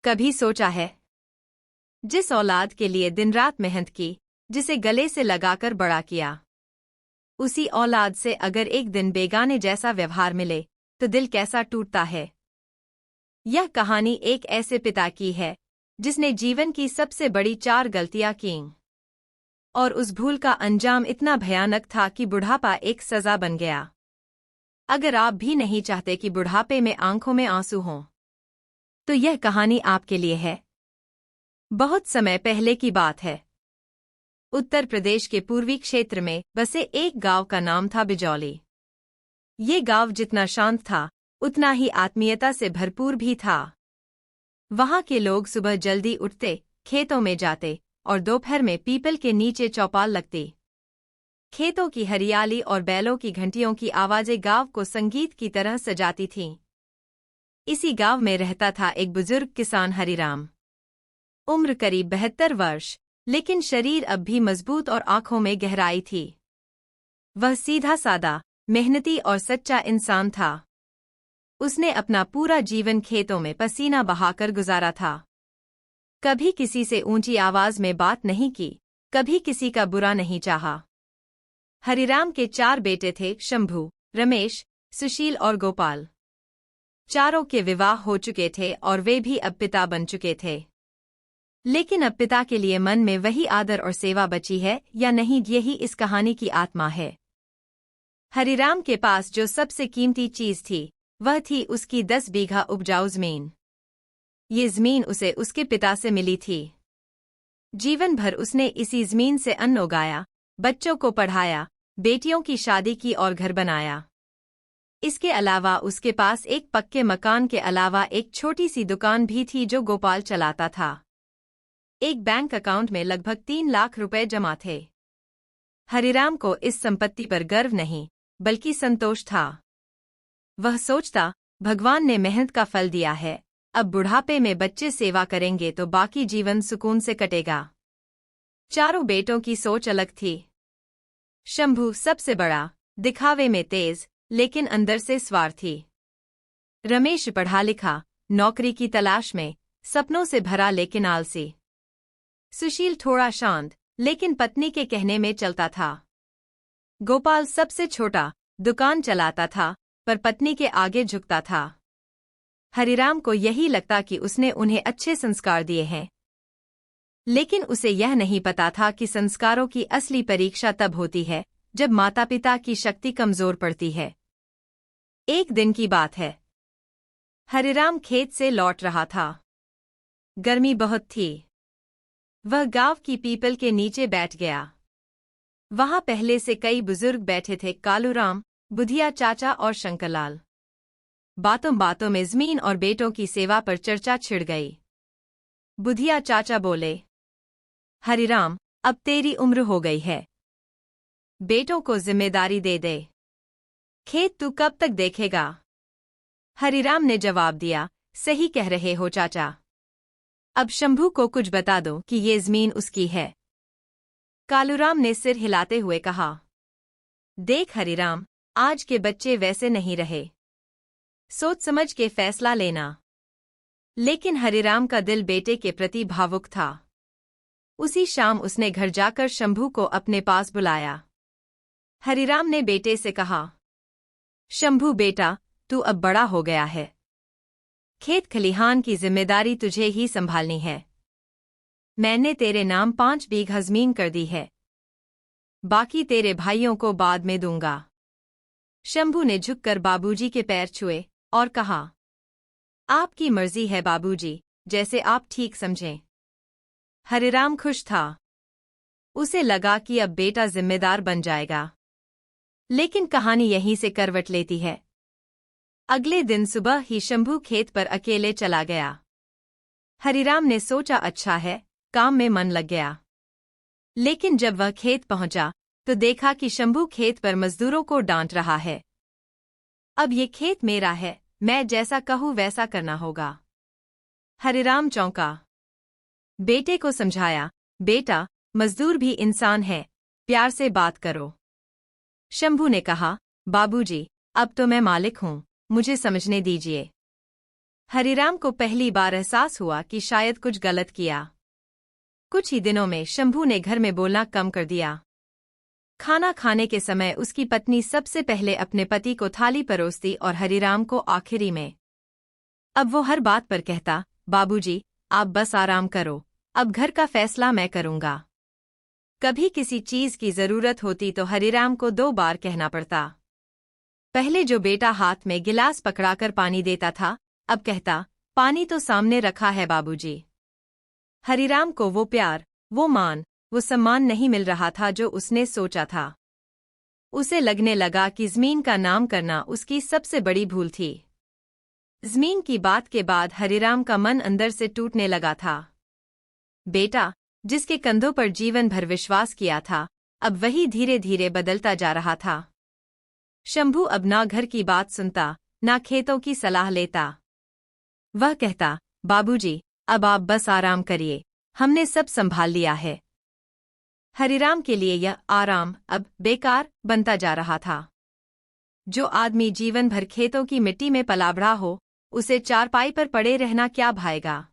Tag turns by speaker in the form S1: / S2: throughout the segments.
S1: कभी सोचा है, जिस औलाद के लिए दिन रात मेहनत की, जिसे गले से लगाकर बड़ा किया, उसी औलाद से अगर एक दिन बेगाने जैसा व्यवहार मिले तो दिल कैसा टूटता है। यह कहानी एक ऐसे पिता की है जिसने जीवन की सबसे बड़ी 4 गलतियां कीं, और उस भूल का अंजाम इतना भयानक था कि बुढ़ापा एक सजा बन गया। अगर आप भी नहीं चाहते कि बुढ़ापे में आंखों में आंसू हों, तो यह कहानी आपके लिए है। बहुत समय पहले की बात है। उत्तर प्रदेश के पूर्वी क्षेत्र में बसे एक गांव का नाम था बिजौली। ये गांव जितना शांत था, उतना ही आत्मीयता से भरपूर भी था। वहां के लोग सुबह जल्दी उठते, खेतों में जाते और दोपहर में पीपल के नीचे चौपाल लगती। खेतों की हरियाली और बैलों की घंटियों की आवाजें गांव को संगीत की तरह सजाती थीं। इसी गांव में रहता था एक बुजुर्ग किसान हरिराम। उम्र करीब 72 वर्ष, लेकिन शरीर अब भी मजबूत और आंखों में गहराई थी। वह सीधा सादा, मेहनती और सच्चा इंसान था। उसने अपना पूरा जीवन खेतों में पसीना बहाकर गुजारा था। कभी किसी से ऊंची आवाज में बात नहीं की, कभी किसी का बुरा नहीं चाहा। हरिराम के 4 बेटे थे, शंभू, रमेश, सुशील और गोपाल। चारों के विवाह हो चुके थे और वे भी अब पिता बन चुके थे। लेकिन अब पिता के लिए मन में वही आदर और सेवा बची है या नहीं, यही इस कहानी की आत्मा है। हरिराम के पास जो सबसे कीमती चीज थी, वह थी उसकी 10 बीघा उपजाऊ जमीन। ये जमीन उसे उसके पिता से मिली थी। जीवन भर उसने इसी जमीन से अन्न उगाया, बच्चों को पढ़ाया, बेटियों की शादी की और घर बनाया। इसके अलावा उसके पास एक पक्के मकान के अलावा एक छोटी सी दुकान भी थी जो गोपाल चलाता था। एक बैंक अकाउंट में लगभग 3 लाख रुपए जमा थे। हरिराम को इस संपत्ति पर गर्व नहीं, बल्कि संतोष था। वह सोचता, भगवान ने मेहनत का फल दिया है, अब बुढ़ापे में बच्चे सेवा करेंगे तो बाकी जीवन सुकून से कटेगा। चारों बेटों की सोच अलग थी। शंभू सबसे बड़ा, दिखावे में तेज, लेकिन अंदर से स्वार्थी। रमेश पढ़ा लिखा, नौकरी की तलाश में, सपनों से भरा लेकिन आलसी। सुशील थोड़ा शांत, लेकिन पत्नी के कहने में चलता था। गोपाल सबसे छोटा, दुकान चलाता था, पर पत्नी के आगे झुकता था। हरिराम को यही लगता कि उसने उन्हें अच्छे संस्कार दिए हैं, लेकिन उसे यह नहीं पता था कि संस्कारों की असली परीक्षा तब होती है जब माता पिता की शक्ति कमजोर पड़ती है। एक दिन की बात है। हरिराम खेत से लौट रहा था। गर्मी बहुत थी। वह गांव की पीपल के नीचे बैठ गया। वहां पहले से कई बुजुर्ग बैठे थे, कालूराम, बुधिया चाचा और शंकरलाल। बातों बातों में जमीन और बेटों की सेवा पर चर्चा छिड़ गई। बुधिया चाचा बोले, हरिराम, अब तेरी उम्र हो गई है, बेटों को जिम्मेदारी दे दे। खेत तू कब तक देखेगा? हरिराम ने जवाब दिया, सही कह रहे हो चाचा। अब शंभू को कुछ बता दो कि ये जमीन उसकी है। कालूराम ने सिर हिलाते हुए कहा, देख हरिराम, आज के बच्चे वैसे नहीं रहे। सोच समझ के फैसला लेना। लेकिन हरिराम का दिल बेटे के प्रति भावुक था। उसी शाम उसने घर जाकर शंभू को अपने पास बुलाया। हरिराम ने बेटे से कहा, शंभू बेटा, तू अब बड़ा हो गया है। खेत खलिहान की जिम्मेदारी तुझे ही संभालनी है। मैंने तेरे नाम 5 बीघा जमीन कर दी है, बाकी तेरे भाइयों को बाद में दूंगा। शंभू ने झुककर बाबूजी के पैर छुए और कहा, आपकी मर्जी है बाबूजी, जैसे आप ठीक समझें। हरिराम खुश था। उसे लगा कि अब बेटा जिम्मेदार बन जाएगा। लेकिन कहानी यहीं से करवट लेती है। अगले दिन सुबह ही शंभू खेत पर अकेले चला गया। हरिराम ने सोचा, अच्छा है, काम में मन लग गया। लेकिन जब वह खेत पहुंचा तो देखा कि शंभू खेत पर मजदूरों को डांट रहा है। अब ये खेत मेरा है, मैं जैसा कहूं वैसा करना होगा। हरिराम चौंका। बेटे को समझाया, बेटा, मजदूर भी इंसान है, प्यार से बात करो। शंभू ने कहा, बाबूजी, अब तो मैं मालिक हूं, मुझे समझने दीजिए। हरिराम को पहली बार एहसास हुआ कि शायद कुछ गलत किया। कुछ ही दिनों में शंभू ने घर में बोलना कम कर दिया। खाना खाने के समय उसकी पत्नी सबसे पहले अपने पति को थाली परोसती और हरिराम को आखिरी में। अब वो हर बात पर कहता, बाबूजी, आप बस आराम करो, अब घर का फैसला मैं करूंगा। कभी किसी चीज की जरूरत होती तो हरिराम को 2 बार कहना पड़ता। पहले जो बेटा हाथ में गिलास पकड़ाकर पानी देता था, अब कहता, पानी तो सामने रखा है बाबूजी। हरिराम को वो प्यार, वो मान, वो सम्मान नहीं मिल रहा था जो उसने सोचा था। उसे लगने लगा कि ज़मीन का नाम करना उसकी सबसे बड़ी भूल थी। ज़मीन की बात के बाद हरिराम का मन अंदर से टूटने लगा था। बेटा, जिसके कंधों पर जीवन भर विश्वास किया था, अब वही धीरे धीरे बदलता जा रहा था। शंभू अब ना घर की बात सुनता, ना खेतों की सलाह लेता। वह कहता, बाबूजी, अब आप बस आराम करिए, हमने सब संभाल लिया है। हरिराम के लिए यह आराम अब बेकार बनता जा रहा था। जो आदमी जीवन भर खेतों की मिट्टी में पला बढ़ा हो, उसे चारपाई पर पड़े रहना क्या भाएगा।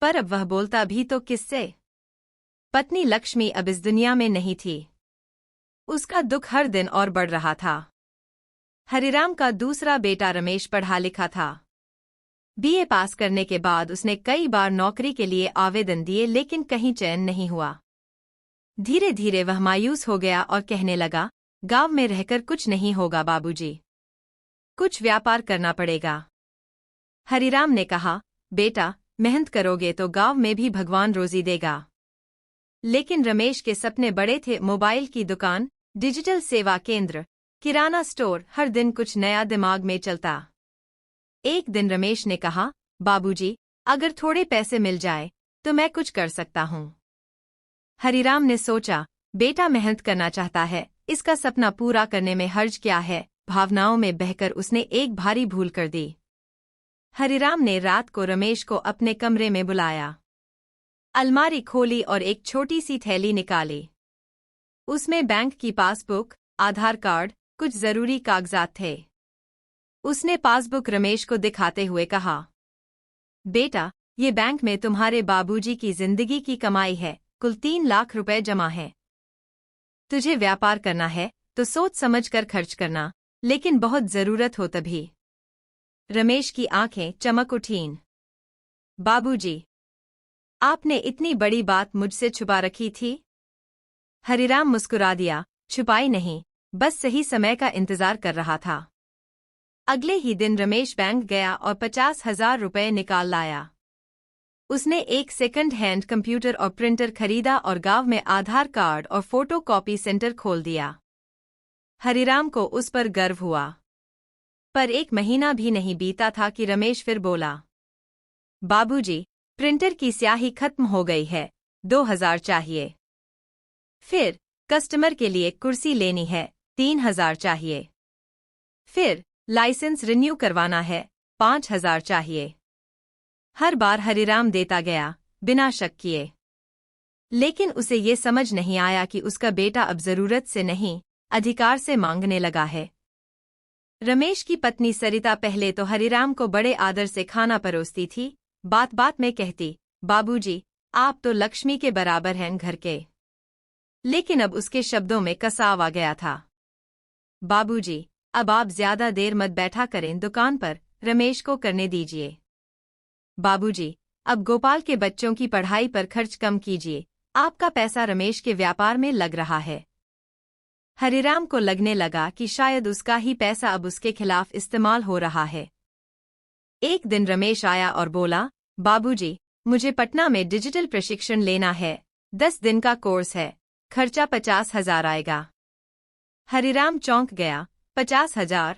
S1: पर अब वह बोलता भी तो किससे। पत्नी लक्ष्मी अब इस दुनिया में नहीं थी। उसका दुख हर दिन और बढ़ रहा था। हरिराम का दूसरा बेटा रमेश पढ़ा लिखा था। बीए पास करने के बाद उसने कई बार नौकरी के लिए आवेदन दिए, लेकिन कहीं चयन नहीं हुआ। धीरे धीरे वह मायूस हो गया और कहने लगा, गांव में रहकर कुछ नहीं होगा बाबूजी, कुछ व्यापार करना पड़ेगा। हरिराम ने कहा, बेटा, मेहनत करोगे तो गांव में भी भगवान रोजी देगा। लेकिन रमेश के सपने बड़े थे, मोबाइल की दुकान, डिजिटल सेवा केंद्र, किराना स्टोर, हर दिन कुछ नया दिमाग में चलता। एक दिन रमेश ने कहा, बाबूजी, अगर थोड़े पैसे मिल जाए तो मैं कुछ कर सकता हूँ। हरिराम ने सोचा, बेटा मेहनत करना चाहता है, इसका सपना पूरा करने में हर्ज क्या है। भावनाओं में बहकर उसने एक भारी भूल कर दी। हरिराम ने रात को रमेश को अपने कमरे में बुलाया। अलमारी खोली और एक छोटी सी थैली निकाली। उसमें बैंक की पासबुक, आधार कार्ड, कुछ जरूरी कागजात थे। उसने पासबुक रमेश को दिखाते हुए कहा, बेटा, ये बैंक में तुम्हारे बाबूजी की जिंदगी की कमाई है, कुल 3 लाख रुपए जमा है। तुझे व्यापार करना है तो सोच समझ कर खर्च करना, लेकिन बहुत जरूरत हो तभी। रमेश की आंखें चमक उठीं। बाबूजी, आपने इतनी बड़ी बात मुझसे छुपा रखी थी? हरिराम मुस्कुरा दिया, छुपाई नहीं, बस सही समय का इंतजार कर रहा था। अगले ही दिन रमेश बैंक गया और 50,000 रुपए निकाल लाया। उसने एक सेकंड हैंड कंप्यूटर और प्रिंटर खरीदा और गांव में आधार कार्ड और फोटो कॉपी सेंटर खोल दिया। हरिराम को उस पर गर्व हुआ। पर 1 महीना भी नहीं बीता था कि रमेश फिर बोला, बाबूजी, प्रिंटर की स्याही खत्म हो गई है, 2,000 चाहिए। फिर कस्टमर के लिए कुर्सी लेनी है, 3,000 चाहिए। फिर लाइसेंस रिन्यू करवाना है, 5,000 चाहिए। हर बार हरिराम देता गया, बिना शक किए। लेकिन उसे ये समझ नहीं आया कि उसका बेटा अब जरूरत से नहीं, अधिकार से मांगने लगा है। रमेश की पत्नी सरिता पहले तो हरिराम को बड़े आदर से खाना परोसती थी, बात बात में कहती, बाबूजी, आप तो लक्ष्मी के बराबर हैं घर के। लेकिन अब उसके शब्दों में कसाव आ गया था। बाबूजी, अब आप ज्यादा देर मत बैठा करें दुकान पर, रमेश को करने दीजिए। बाबूजी, अब गोपाल के बच्चों की पढ़ाई पर खर्च कम कीजिए, आपका पैसा रमेश के व्यापार में लग रहा है। हरिराम को लगने लगा कि शायद उसका ही पैसा अब उसके खिलाफ इस्तेमाल हो रहा है। एक दिन रमेश आया और बोला, बाबूजी, मुझे पटना में डिजिटल प्रशिक्षण लेना है, 10 दिन का कोर्स है, खर्चा 50,000 आएगा। हरिराम चौंक गया, 50,000?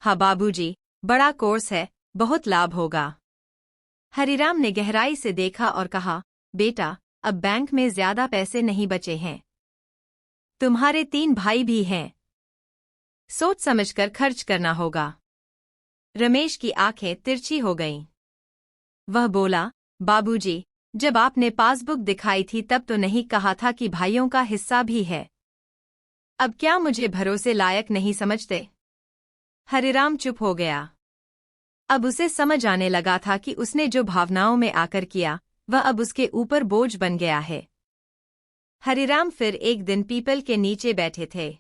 S1: हाँ बाबूजी, बड़ा कोर्स है, बहुत लाभ होगा। हरिराम ने गहराई से देखा और कहा, बेटा, अब बैंक में ज्यादा पैसे नहीं बचे हैं। तुम्हारे 3 भाई भी हैं, सोच समझकर खर्च करना होगा। रमेश की आंखें तिरछी हो गईं। वह बोला, बाबूजी, जब आपने पासबुक दिखाई थी तब तो नहीं कहा था कि भाइयों का हिस्सा भी है। अब क्या मुझे भरोसे लायक नहीं समझते? हरिराम चुप हो गया। अब उसे समझ आने लगा था कि उसने जो भावनाओं में आकर किया वह अब उसके ऊपर बोझ बन गया है। हरिराम फिर एक दिन पीपल के नीचे बैठे थे।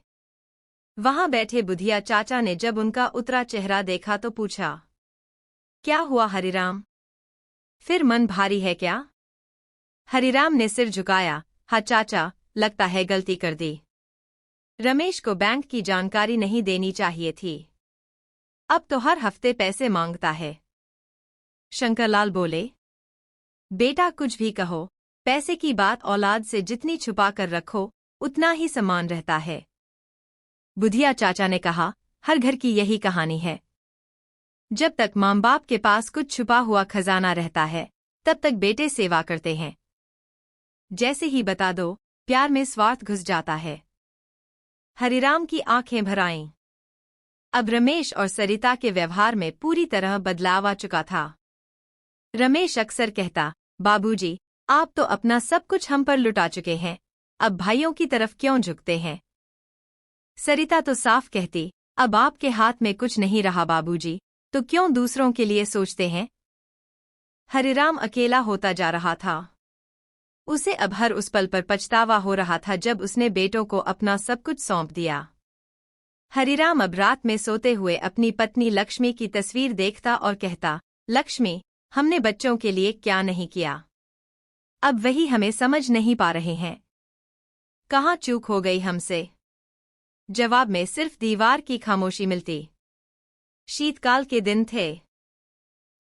S1: वहां बैठे बुधिया चाचा ने जब उनका उतरा चेहरा देखा तो पूछा, क्या हुआ हरिराम? फिर मन भारी है क्या? हरिराम ने सिर झुकाया, हाँ चाचा, लगता है गलती कर दी। रमेश को बैंक की जानकारी नहीं देनी चाहिए थी। अब तो हर हफ्ते पैसे मांगता है। शंकरलाल बोले, बेटा कुछ भी कहो, पैसे की बात औलाद से जितनी छुपा कर रखो उतना ही समान रहता है। बुधिया चाचा ने कहा, हर घर की यही कहानी है। जब तक माँ बाप के पास कुछ छुपा हुआ खजाना रहता है तब तक बेटे सेवा करते हैं। जैसे ही बता दो, प्यार में स्वार्थ घुस जाता है। हरिराम की आंखें भर आईं। अब रमेश और सरिता के व्यवहार में पूरी तरह बदलाव आ चुका था। रमेश अक्सर कहता, बाबूजी, आप तो अपना सब कुछ हम पर लुटा चुके हैं, अब भाइयों की तरफ क्यों झुकते हैं? सरिता तो साफ कहती, अब आपके हाथ में कुछ नहीं रहा बाबूजी, तो क्यों दूसरों के लिए सोचते हैं? हरिराम अकेला होता जा रहा था। उसे अब हर उस पल पर पछतावा हो रहा था जब उसने बेटों को अपना सब कुछ सौंप दिया। हरिराम अब रात में सोते हुए अपनी पत्नी लक्ष्मी की तस्वीर देखता और कहता, लक्ष्मी, हमने बच्चों के लिए क्या नहीं किया, अब वही हमें समझ नहीं पा रहे हैं। कहाँ चूक हो गई हमसे? जवाब में सिर्फ दीवार की खामोशी मिलती। शीतकाल के दिन थे।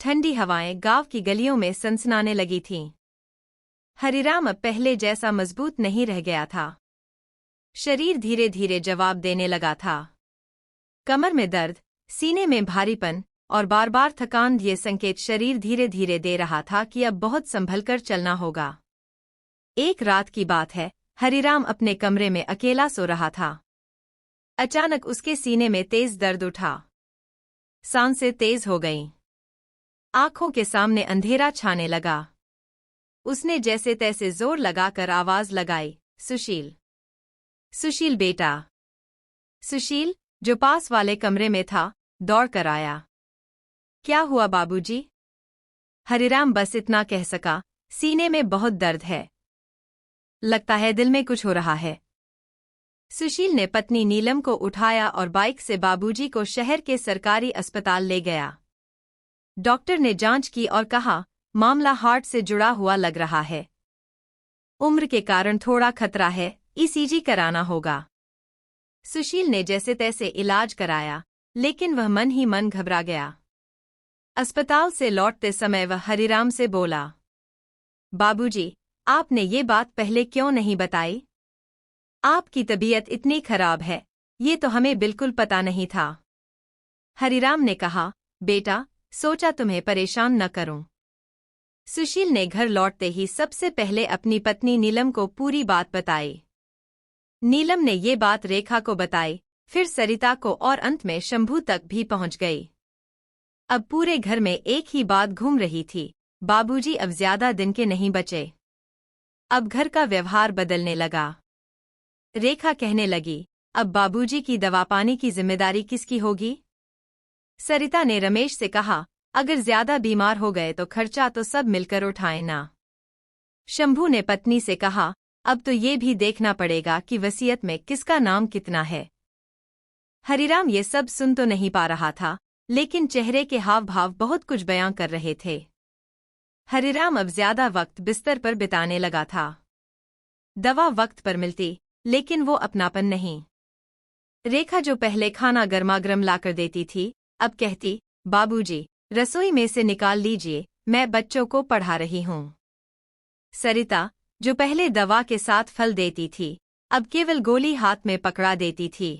S1: ठंडी हवाएं गांव की गलियों में सनसनाने लगी थीं। हरिराम अब पहले जैसा मजबूत नहीं रह गया था। शरीर धीरे धीरे जवाब देने लगा था। कमर में दर्द, सीने में भारीपन और बार बार थकान, ये संकेत शरीर धीरे धीरे दे रहा था कि अब बहुत संभलकर चलना होगा। एक रात की बात है, हरिराम अपने कमरे में अकेला सो रहा था। अचानक उसके सीने में तेज दर्द उठा। सांसें तेज हो गईं। आंखों के सामने अंधेरा छाने लगा। उसने जैसे तैसे जोर लगाकर आवाज लगाई, सुशील, सुशील बेटा। सुशील, जो पास वाले कमरे में था, दौड़ कर आया। क्या हुआ बाबूजी? हरिराम बस इतना कह सका, सीने में बहुत दर्द है। लगता है दिल में कुछ हो रहा है। सुशील ने पत्नी नीलम को उठाया और बाइक से बाबूजी को शहर के सरकारी अस्पताल ले गया। डॉक्टर ने जांच की और कहा, मामला हार्ट से जुड़ा हुआ लग रहा है। उम्र के कारण थोड़ा खतरा है, ईसीजी कराना होगा। सुशील ने जैसे तैसे इलाज कराया, लेकिन वह मन ही मन घबरा गया। अस्पताल से लौटते समय वह हरिराम से बोला, बाबूजी, आपने ये बात पहले क्यों नहीं बताई? आपकी तबीयत इतनी खराब है, ये तो हमें बिल्कुल पता नहीं था। हरिराम ने कहा, बेटा, सोचा तुम्हें परेशान न करूं। सुशील ने घर लौटते ही सबसे पहले अपनी पत्नी नीलम को पूरी बात बताई। नीलम ने ये बात रेखा को बताई, फिर सरिता को और अंत में शंभू तक भी पहुंच गई। अब पूरे घर में एक ही बात घूम रही थी, बाबूजी अब ज्यादा दिन के नहीं बचे। अब घर का व्यवहार बदलने लगा। रेखा कहने लगी, अब बाबूजी की दवा पानी की जिम्मेदारी किसकी होगी? सरिता ने रमेश से कहा, अगर ज्यादा बीमार हो गए तो खर्चा तो सब मिलकर उठाएं ना। शंभू ने पत्नी से कहा, अब तो ये भी देखना पड़ेगा कि वसीयत में किसका नाम कितना है। हरिराम ये सब सुन तो नहीं पा रहा था, लेकिन चेहरे के हाव भाव बहुत कुछ बयां कर रहे थे। हरिराम अब ज्यादा वक्त बिस्तर पर बिताने लगा था। दवा वक्त पर मिलती, लेकिन वो अपनापन नहीं। रेखा जो पहले खाना गर्मागर्म लाकर देती थी, अब कहती, बाबूजी, रसोई में से निकाल लीजिए, मैं बच्चों को पढ़ा रही हूँ। सरिता, जो पहले दवा के साथ फल देती थी, अब केवल गोली हाथ में पकड़ा देती थी।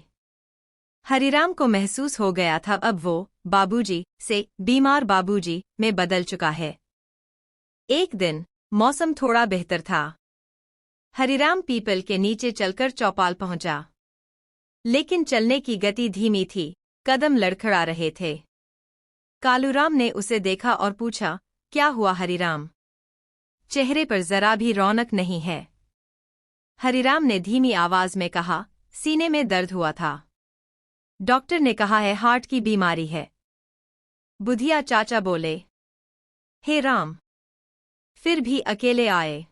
S1: हरिराम को महसूस हो गया था अब वो बाबूजी से बीमार बाबूजी में बदल चुका है। एक दिन मौसम थोड़ा बेहतर था। हरिराम पीपल के नीचे चलकर चौपाल पहुंचा, लेकिन चलने की गति धीमी थी, कदम लड़खड़ा रहे थे। कालूराम ने उसे देखा और पूछा, क्या हुआ हरिराम? चेहरे पर जरा भी रौनक नहीं है। हरिराम ने धीमी आवाज में कहा, सीने में दर्द हुआ था। डॉक्टर ने कहा है हार्ट की बीमारी है। बुधिया चाचा बोले। हे राम, फिर भी अकेले आए।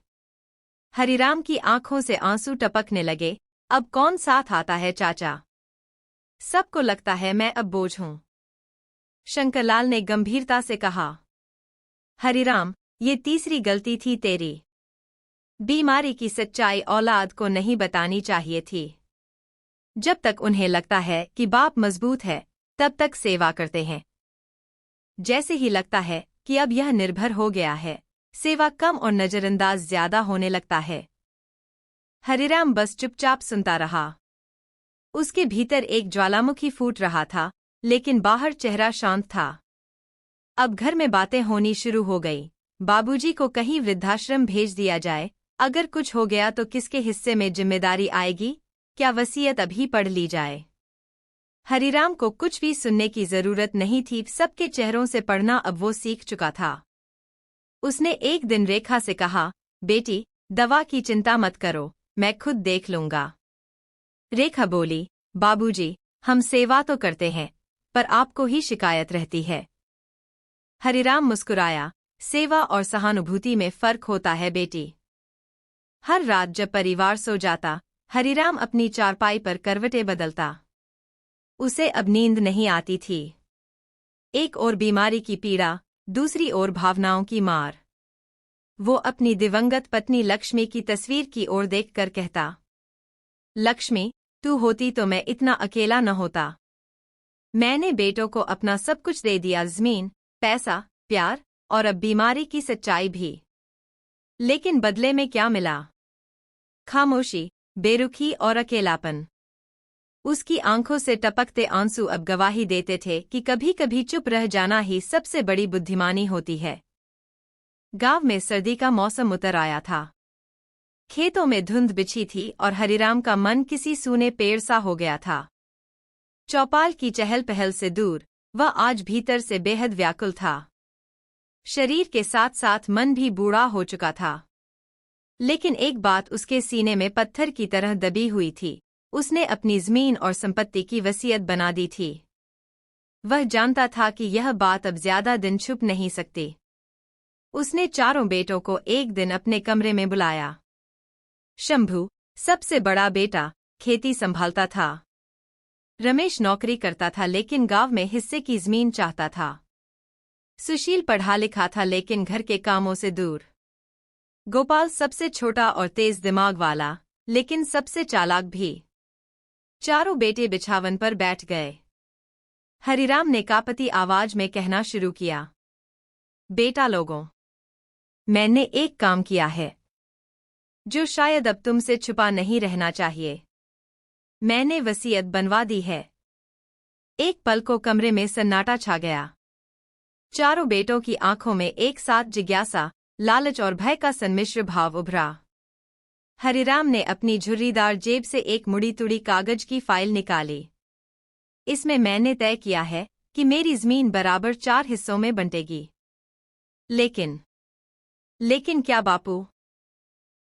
S1: हरिराम की आंखों से आंसू टपकने लगे। अब कौन साथ आता है चाचा? सबको लगता है मैं अब बोझ हूं। शंकरलाल ने गंभीरता से कहा। हरिराम, ये तीसरी गलती थी तेरी। बीमारी की सच्चाई औलाद को नहीं बतानी चाहिए थी। जब तक उन्हें लगता है कि बाप मजबूत है, तब तक सेवा करते हैं। जैसे ही लगता है कि अब यह निर्भर हो गया है, सेवा कम और नजरअंदाज ज्यादा होने लगता है। हरिराम बस चुपचाप सुनता रहा। उसके भीतर एक ज्वालामुखी फूट रहा था, लेकिन बाहर चेहरा शांत था। अब घर में बातें होनी शुरू हो गई। बाबूजी को कहीं वृद्धाश्रम भेज दिया जाए। अगर कुछ हो गया तो किसके हिस्से में जिम्मेदारी आएगी? क्या वसीयत अभी पढ़ ली जाए? हरिराम को कुछ भी सुनने की जरूरत नहीं थी। सबके चेहरों से पढ़ना अब वो सीख चुका था। उसने एक दिन रेखा से कहा, बेटी, दवा की चिंता मत करो, मैं खुद देख लूंगा। रेखा बोली, बाबूजी, हम सेवा तो करते हैं, पर आपको ही शिकायत रहती है। हरिराम मुस्कुराया, सेवा और सहानुभूति में फर्क होता है बेटी। हर रात जब परिवार सो जाता, हरिराम अपनी चारपाई पर करवटें बदलता। उसे अब नींद नहीं आती थी। एक ओर बीमारी की पीड़ा, दूसरी ओर भावनाओं की मार। वो अपनी दिवंगत पत्नी लक्ष्मी की तस्वीर की ओर देखकर कहता, लक्ष्मी, तू होती तो मैं इतना अकेला न होता। मैंने बेटों को अपना सब कुछ दे दिया, जमीन, पैसा, प्यार और अब बीमारी की सच्चाई भी। लेकिन बदले में क्या मिला? खामोशी, बेरुखी और अकेलापन। उसकी आंखों से टपकते आंसू अब गवाही देते थे कि कभी-कभी चुप रह जाना ही सबसे बड़ी बुद्धिमानी होती है। गांव में सर्दी का मौसम उतर आया था। खेतों में धुंध बिछी थी और हरिराम का मन किसी सूने पेड़ सा हो गया था। चौपाल की चहल पहल से दूर, वह आज भीतर से बेहद व्याकुल था। शरीर के साथ साथ मन भी बूढ़ा हो चुका था। लेकिन एक बात उसके सीने में पत्थर की तरह दबी हुई थी। उसने अपनी जमीन और संपत्ति की वसीयत बना दी थी। वह जानता था कि यह बात अब ज्यादा दिन छुप नहीं सकती। उसने चारों बेटों को एक दिन अपने कमरे में बुलाया। शंभू, सबसे बड़ा बेटा, खेती संभालता था। रमेश नौकरी करता था लेकिन गांव में हिस्से की जमीन चाहता था। सुशील पढ़ा लिखा था लेकिन घर के कामों से दूर। गोपाल सबसे छोटा और तेज दिमाग वाला, लेकिन सबसे चालाक भी। चारों बेटे बिछावन पर बैठ गए। हरिराम ने कांपती आवाज में कहना शुरू किया, बेटा लोगों, मैंने एक काम किया है जो शायद अब तुमसे छुपा नहीं रहना चाहिए। मैंने वसीयत बनवा दी है। एक पल को कमरे में सन्नाटा छा गया। चारों बेटों की आंखों में एक साथ जिज्ञासा, लालच और भय का सन्मिश्र भाव उभरा। हरिराम ने अपनी झुर्रीदार जेब से एक मुड़ी तुड़ी कागज की फाइल निकाली। इसमें मैंने तय किया है कि मेरी जमीन बराबर 4 हिस्सों में बंटेगी। लेकिन क्या बापू?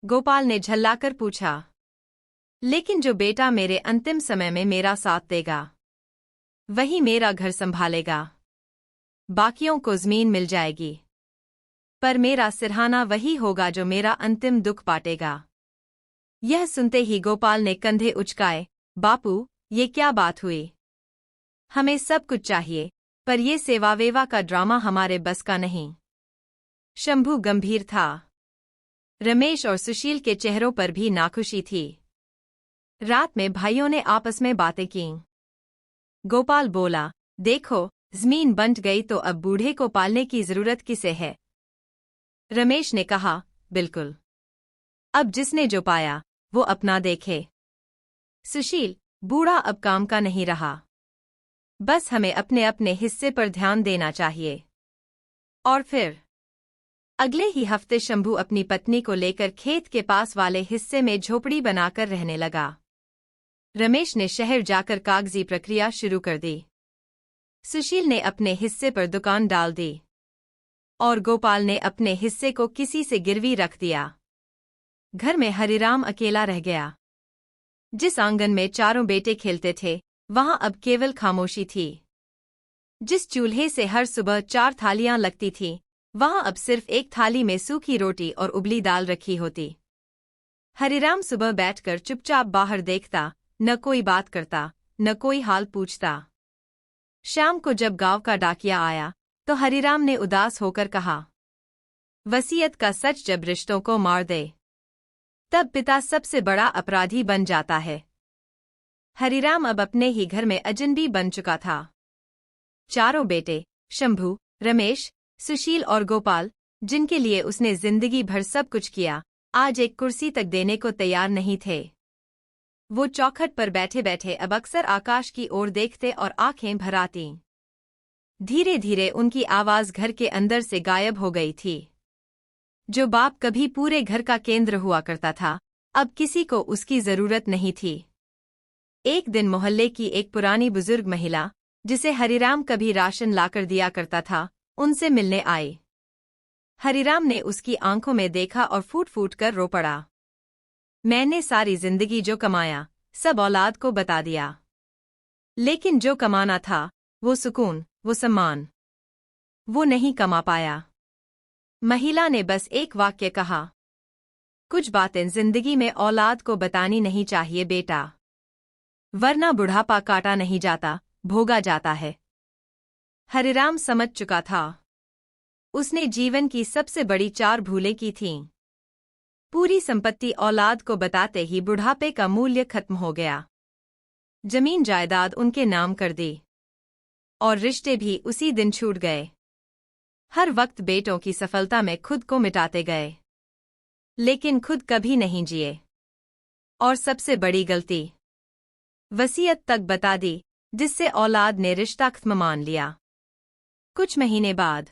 S1: गोपाल ने झल्लाकर पूछा। लेकिन जो बेटा मेरे अंतिम समय में मेरा साथ देगा, वही मेरा घर संभालेगा। बाकियों को जमीन मिल जाएगी, पर मेरा सिरहाना वही होगा जो मेरा अंतिम दुख पाटेगा। यह सुनते ही गोपाल ने कंधे उचकाए। बापू, ये क्या बात हुई? हमें सब कुछ चाहिए, पर ये सेवा वेवा का ड्रामा हमारे बस का नहीं। शंभू गंभीर था। रमेश और सुशील के चेहरों पर भी नाखुशी थी। रात में भाइयों ने आपस में बातें कीं। गोपाल बोला, देखो, जमीन बंट गई तो अब बूढ़े को पालने की जरूरत किसे है? रमेश ने कहा, बिल्कुल। अब जिसने जो पाया वो अपना देखे। सुशील, बूढ़ा अब काम का नहीं रहा। बस हमें अपने अपने हिस्से पर ध्यान देना चाहिए। और फिर अगले ही हफ्ते शंभू अपनी पत्नी को लेकर खेत के पास वाले हिस्से में झोपड़ी बनाकर रहने लगा। रमेश ने शहर जाकर कागजी प्रक्रिया शुरू कर दी। सुशील ने अपने हिस्से पर दुकान डाल दी और गोपाल ने अपने हिस्से को किसी से गिरवी रख दिया। घर में हरिराम अकेला रह गया। जिस आंगन में चारों बेटे खेलते थे, वहां अब केवल खामोशी थी। जिस चूल्हे से हर सुबह 4 थालियां लगती थीं, वहां अब सिर्फ एक थाली में सूखी रोटी और उबली दाल रखी होती। हरिराम सुबह बैठकर चुपचाप बाहर देखता, न कोई बात करता, न कोई हाल पूछता। शाम को जब गांव का डाकिया आया, तो हरिराम ने उदास होकर कहा, वसीयत का सच जब रिश्तों को मार दे, तब पिता सबसे बड़ा अपराधी बन जाता है। हरिराम अब अपने ही घर में अजनबी बन चुका था। चारों बेटे, शंभू, रमेश, सुशील और गोपाल, जिनके लिए उसने जिंदगी भर सब कुछ किया, आज एक कुर्सी तक देने को तैयार नहीं थे। वो चौखट पर बैठे बैठे अब अक्सर आकाश की ओर देखते और आंखें भर आतीं। धीरे धीरे उनकी आवाज घर के अंदर से गायब हो गई थी। जो बाप कभी पूरे घर का केंद्र हुआ करता था, अब किसी को उसकी जरूरत नहीं थी। एक दिन मोहल्ले की एक पुरानी बुजुर्ग महिला, जिसे हरिराम कभी राशन लाकर दिया करता था, उनसे मिलने आई। हरिराम ने उसकी आंखों में देखा और फूट फूट कर रो पड़ा। मैंने सारी जिंदगी जो कमाया, सब औलाद को बता दिया। लेकिन जो कमाना था, वो सुकून, वो सम्मान, वो नहीं कमा पाया। महिला ने बस एक वाक्य कहा, कुछ बातें जिंदगी में औलाद को बतानी नहीं चाहिए बेटा, वरना बुढ़ापा काटा नहीं जाता, भोगा जाता है। हरिराम समझ चुका था। उसने जीवन की सबसे बड़ी 4 भूलें की थीं। पूरी संपत्ति औलाद को बताते ही बुढ़ापे का मूल्य खत्म हो गया। जमीन जायदाद उनके नाम कर दी, और रिश्ते भी उसी दिन छूट गए। हर वक्त बेटों की सफलता में खुद को मिटाते गए, लेकिन खुद कभी नहीं जिए। और सबसे बड़ी गलती, वसीयत तक बता दी, जिससे औलाद ने रिश्ता खत्म मान लिया। कुछ महीने बाद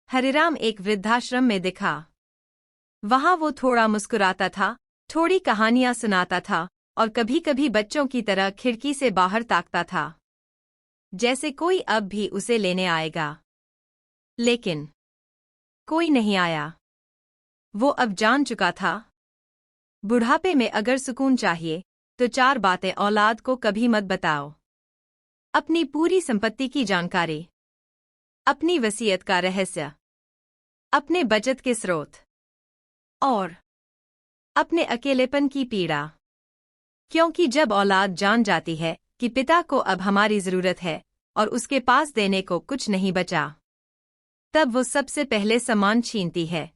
S1: हरिराम एक वृद्धाश्रम में दिखा। वहां वो थोड़ा मुस्कुराता था, थोड़ी कहानियां सुनाता था, और कभी-कभी बच्चों की तरह खिड़की से बाहर ताकता था, जैसे कोई अब भी उसे लेने आएगा। लेकिन कोई नहीं आया। वो अब जान चुका था, बुढ़ापे में अगर सुकून चाहिए, तो 4 बातें औलाद को कभी मत बताओ। अपनी पूरी संपत्ति की जानकारी, अपनी वसीयत का रहस्य, अपने बचत के स्रोत, और अपने अकेलेपन की पीड़ा। क्योंकि जब औलाद जान जाती है कि पिता को अब हमारी जरूरत है और उसके पास देने को कुछ नहीं बचा, तब वो सबसे पहले सम्मान छीनती है।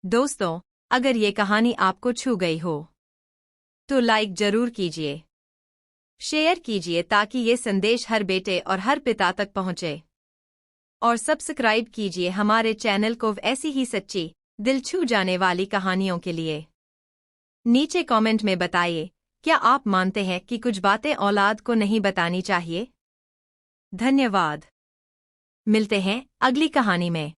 S1: दोस्तों, अगर ये कहानी आपको छू गई हो, तो लाइक जरूर कीजिए, शेयर कीजिए ताकि ये संदेश हर बेटे और हर पिता तक पहुंचे। और सब्सक्राइब कीजिए हमारे चैनल को ऐसी ही सच्ची, दिल छू जाने वाली कहानियों के लिए। नीचे कमेंट में बताइए, क्या आप मानते हैं कि कुछ बातें औलाद को नहीं बतानी चाहिए? धन्यवाद। मिलते हैं अगली कहानी में।